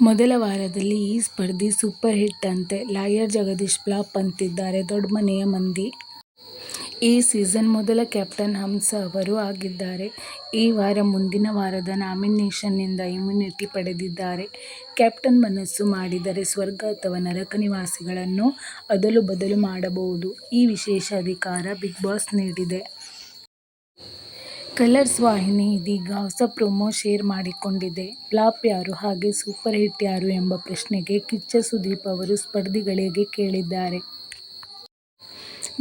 ಮೊದಲ ವಾರದಲ್ಲಿ ಈ ಸ್ಪರ್ಧಿ ಸೂಪರ್ ಹಿಟ್ ಅಂತೆ. ಲಾಯರ್ ಜಗದೀಶ್ ಫ್ಲಾಪ್ ಅಂತಿದ್ದಾರೆ ದೊಡ್ಡ ಮನೆಯ ಮಂದಿ. ಈ ಸೀಸನ್ ಮೊದಲ ಕ್ಯಾಪ್ಟನ್ ಹಂಸ ಅವರು ಆಗಿದ್ದಾರೆ. ಈ ವಾರ ಮುಂದಿನ ವಾರದ ನಾಮಿನೇಷನ್ನಿಂದ ಇಮ್ಯುನಿಟಿ ಪಡೆದಿದ್ದಾರೆ. ಕ್ಯಾಪ್ಟನ್ ಮನಸ್ಸು ಮಾಡಿದರೆ ಸ್ವರ್ಗ ಅಥವಾ ನರಕ ನಿವಾಸಿಗಳನ್ನು ಅದಲು ಬದಲು ಮಾಡಬಹುದು. ಈ ವಿಶೇಷ ಅಧಿಕಾರ ಬಿಗ್ ಬಾಸ್ ನೀಡಿದೆ. ಕಲರ್ಸ್ ವಾಹಿನಿ ಇದೀಗ ಹೊಸ ಪ್ರೊಮೋ ಶೇರ್ ಮಾಡಿಕೊಂಡಿದೆ. ಫ್ಲಾಪ್ ಯಾರು ಹಾಗೆ ಸೂಪರ್ ಹಿಟ್ ಯಾರು ಎಂಬ ಪ್ರಶ್ನೆಗೆ ಕಿಚ್ಚ ಸುದೀಪ್ ಅವರು ಸ್ಪರ್ಧಿಗಳಿಗೆ ಕೇಳಿದ್ದಾರೆ.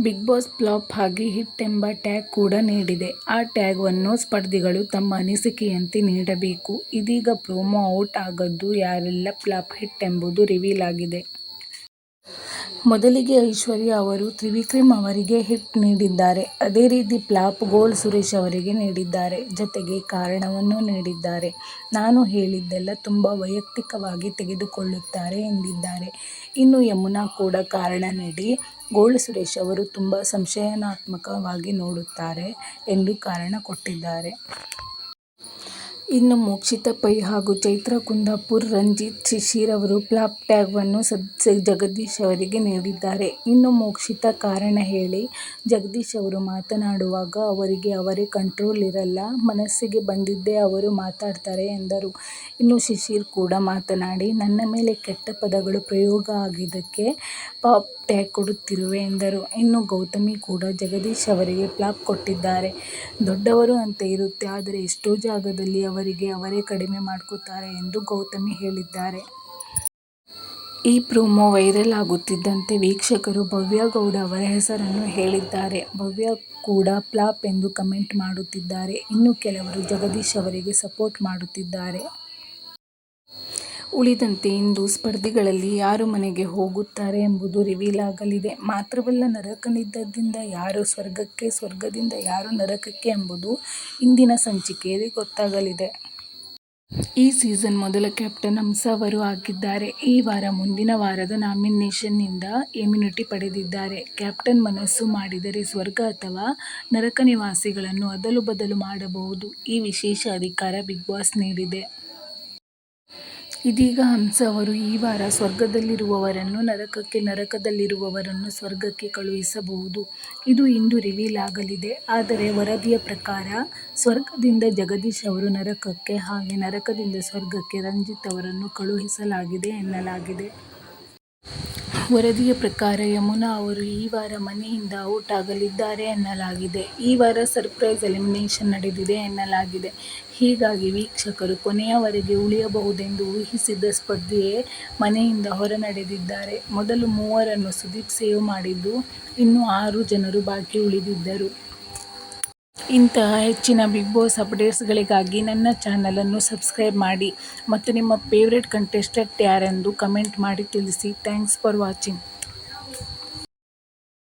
ಬಿಗ್ ಬಾಸ್ ಫ್ಲಾಪ್ ಹಾಗೆ ಹಿಟ್ ಎಂಬ ಟ್ಯಾಗ್ ಕೂಡ ನೀಡಿದೆ. ಆ ಟ್ಯಾಗ್ವನ್ನು ಸ್ಪರ್ಧಿಗಳು ತಮ್ಮ ಅನಿಸಿಕೆಯಂತೆ ನೀಡಬೇಕು. ಇದೀಗ ಪ್ರೊಮೋ ಔಟ್ ಆಗದ್ದು ಯಾರೆಲ್ಲ ಫ್ಲಾಪ್ ಹಿಟ್ ಎಂಬುದು ರಿವೀಲ್ ಆಗಿದೆ. ಮೊದಲಿಗೆ ಐಶ್ವರ್ಯ ಅವರು ತ್ರಿವಿಕ್ರಮ್ ಅವರಿಗೆ ಹಿಟ್ ನೀಡಿದ್ದಾರೆ. ಅದೇ ರೀತಿ ಫ್ಲಾಪ್ ಗೋಲ್ಡ್ ಸುರೇಶ್ ಅವರಿಗೆ ನೀಡಿದ್ದಾರೆ. ಜತೆಗೆ ಕಾರಣವನ್ನೂ ನೀಡಿದ್ದಾರೆ. ನಾನು ಹೇಳಿದ್ದೆಲ್ಲ ತುಂಬಾ ವೈಯಕ್ತಿಕವಾಗಿ ತೆಗೆದುಕೊಳ್ಳುತ್ತಾರೆ ಎಂದಿದ್ದಾರೆ. ಇನ್ನು ಯಮುನಾ ಕೂಡ ಕಾರಣ ನೀಡಿ ಗೋಲ್ಡ್ ಸುರೇಶ್ ಅವರು ತುಂಬಾ ಸಂಶಯಾತ್ಮಕವಾಗಿ ನೋಡುತ್ತಾರೆ ಎಂದು ಕಾರಣ ಕೊಟ್ಟಿದ್ದಾರೆ. ಇನ್ನು ಮೋಕ್ಷಿತಾ ಪೈ ಹಾಗೂ ಚೈತ್ರಾ ಕುಂದಾಪುರ್, ರಂಜಿತ್ ಶಿಶಿರ್ ಅವರು ಫ್ಲಾಪ್ ಟ್ಯಾಗ್ವನ್ನು ಜಗದೀಶ್ ಅವರಿಗೆ ನೀಡಿದ್ದಾರೆ. ಇನ್ನು ಮೋಕ್ಷಿತಾ ಕಾರಣ ಹೇಳಿ ಜಗದೀಶ್ ಅವರು ಮಾತನಾಡುವಾಗ ಅವರಿಗೆ ಅವರೇ ಕಂಟ್ರೋಲ್ ಇರಲ್ಲ, ಮನಸ್ಸಿಗೆ ಬಂದಿದ್ದೇ ಅವರು ಮಾತಾಡ್ತಾರೆ ಎಂದರು. ಇನ್ನು ಶಿಶಿರ್ ಕೂಡ ಮಾತನಾಡಿ ನನ್ನ ಮೇಲೆ ಕೆಟ್ಟ ಪದಗಳು ಪ್ರಯೋಗ ಆಗಿದ್ದಕ್ಕೆ ಫ್ಲಾಪ್ ಟ್ಯಾಗ್ ಕೊಡುತ್ತಿರುವೆ ಎಂದರು. ಇನ್ನು ಗೌತಮಿ ಕೂಡ ಜಗದೀಶ್ ಅವರಿಗೆ ಫ್ಲಾಪ್ ಕೊಟ್ಟಿದ್ದಾರೆ. ದೊಡ್ಡವರು ಅಂತ ಇರುತ್ತೆ ಆದರೆ ಎಷ್ಟೋ ಜಾಗದಲ್ಲಿ ಅವರಿಗೆ ಅವರೇ ಕಡಿಮೆ ಮಾಡ್ಕೋತಾರೆ ಎಂದು ಗೌತಮಿ ಹೇಳಿದ್ದಾರೆ. ಈ ಪ್ರೊಮೋ ವೈರಲ್ ಆಗುತ್ತಿದ್ದಂತೆ ವೀಕ್ಷಕರು ಭವ್ಯ ಗೌಡ ಅವರ ಹೆಸರನ್ನು ಹೇಳಿದ್ದಾರೆ. ಭವ್ಯ ಕೂಡ ಫ್ಲಾಪ್ ಎಂದು ಕಮೆಂಟ್ ಮಾಡುತ್ತಿದ್ದಾರೆ. ಇನ್ನು ಕೆಲವರು ಜಗದೀಶ್ ಅವರಿಗೆ ಸಪೋರ್ಟ್ ಮಾಡುತ್ತಿದ್ದಾರೆ. ಉಳಿದಂತೆ ಇಂದು ಸ್ಪರ್ಧಿಗಳಲ್ಲಿ ಯಾರು ಮನೆಗೆ ಹೋಗುತ್ತಾರೆ ಎಂಬುದು ರಿವೀಲ್ ಆಗಲಿದೆ. ಮಾತ್ರವಲ್ಲ ನರಕದಿಂದ ಯಾರು ಸ್ವರ್ಗಕ್ಕೆ, ಸ್ವರ್ಗದಿಂದ ಯಾರು ನರಕಕ್ಕೆ ಎಂಬುದು ಇಂದಿನ ಸಂಚಿಕೆಯಲ್ಲಿ ಗೊತ್ತಾಗಲಿದೆ. ಈ ಸೀಸನ್ ಮೊದಲ ಕ್ಯಾಪ್ಟನ್ ಹಂಸ ಅವರು ಆಗಿದ್ದಾರೆ. ಈ ವಾರ ಮುಂದಿನ ವಾರದ ನಾಮಿನೇಷನ್ನಿಂದ ಇಮ್ಯುನಿಟಿ ಪಡೆದಿದ್ದಾರೆ. ಕ್ಯಾಪ್ಟನ್ ಮನಸ್ಸು ಮಾಡಿದರೆ ಸ್ವರ್ಗ ಅಥವಾ ನರಕ ನಿವಾಸಿಗಳನ್ನು ಅದಲು ಬದಲು ಮಾಡಬಹುದು. ಈ ವಿಶೇಷ ಅಧಿಕಾರ ಬಿಗ್ ಬಾಸ್ ನೀಡಿದೆ. ಇದೀಗ ಹಂಸ ಅವರು ಈ ವಾರ ಸ್ವರ್ಗದಲ್ಲಿರುವವರನ್ನು ನರಕಕ್ಕೆ, ನರಕದಲ್ಲಿರುವವರನ್ನು ಸ್ವರ್ಗಕ್ಕೆ ಕಳುಹಿಸಬಹುದು. ಇದು ಇಂದು ರಿವೀಲ್ ಆಗಲಿದೆ. ಆದರೆ ವರದಿಯ ಪ್ರಕಾರ ಸ್ವರ್ಗದಿಂದ ಜಗದೀಶ್ ಅವರು ನರಕಕ್ಕೆ ಹಾಗೆ ನರಕದಿಂದ ಸ್ವರ್ಗಕ್ಕೆ ರಂಜಿತ್ ಅವರನ್ನು ಕಳುಹಿಸಲಾಗಿದೆ ಎನ್ನಲಾಗಿದೆ. ವರದಿಯ ಪ್ರಕಾರ ಯಮುನಾ ಅವರು ಈ ವಾರ ಮನೆಯಿಂದ ಔಟ್ ಆಗಲಿದ್ದಾರೆ ಎನ್ನಲಾಗಿದೆ. ಈ ವಾರ ಸರ್ಪ್ರೈಸ್ ಎಲಿಮಿನೇಷನ್ ನಡೆದಿದೆ ಎನ್ನಲಾಗಿದೆ. ಹೀಗಾಗಿ ವೀಕ್ಷಕರು ಕೊನೆಯವರೆಗೆ ಉಳಿಯಬಹುದೆಂದು ಊಹಿಸಿದ್ದ ಸ್ಪರ್ಧಿಯೇ ಮನೆಯಿಂದ ಹೊರ ನಡೆದಿದ್ದಾರೆ. ಮೊದಲು 3ರನ್ನು ಸುದೀಪ್ ಸೇವ್ ಮಾಡಿದ್ದು, ಇನ್ನು 6 ಜನರು ಬಾಕಿ ಉಳಿದಿದ್ದರು. ಇಂತಹ ಹೆಚ್ಚಿನ ಬಿಗ್ ಬಾಸ್ ಅಪ್ಡೇಟ್ಸ್ಗಳಿಗಾಗಿ ನನ್ನ ಚಾನಲನ್ನು ಸಬ್ಸ್ಕ್ರೈಬ್ ಮಾಡಿ ಮತ್ತು ನಿಮ್ಮ ಫೇವರೇಟ್ ಕಂಟೆಸ್ಟೆಂಟ್ ಯಾರೆಂದು ಕಮೆಂಟ್ ಮಾಡಿ ತಿಳಿಸಿ. Thanks for watching.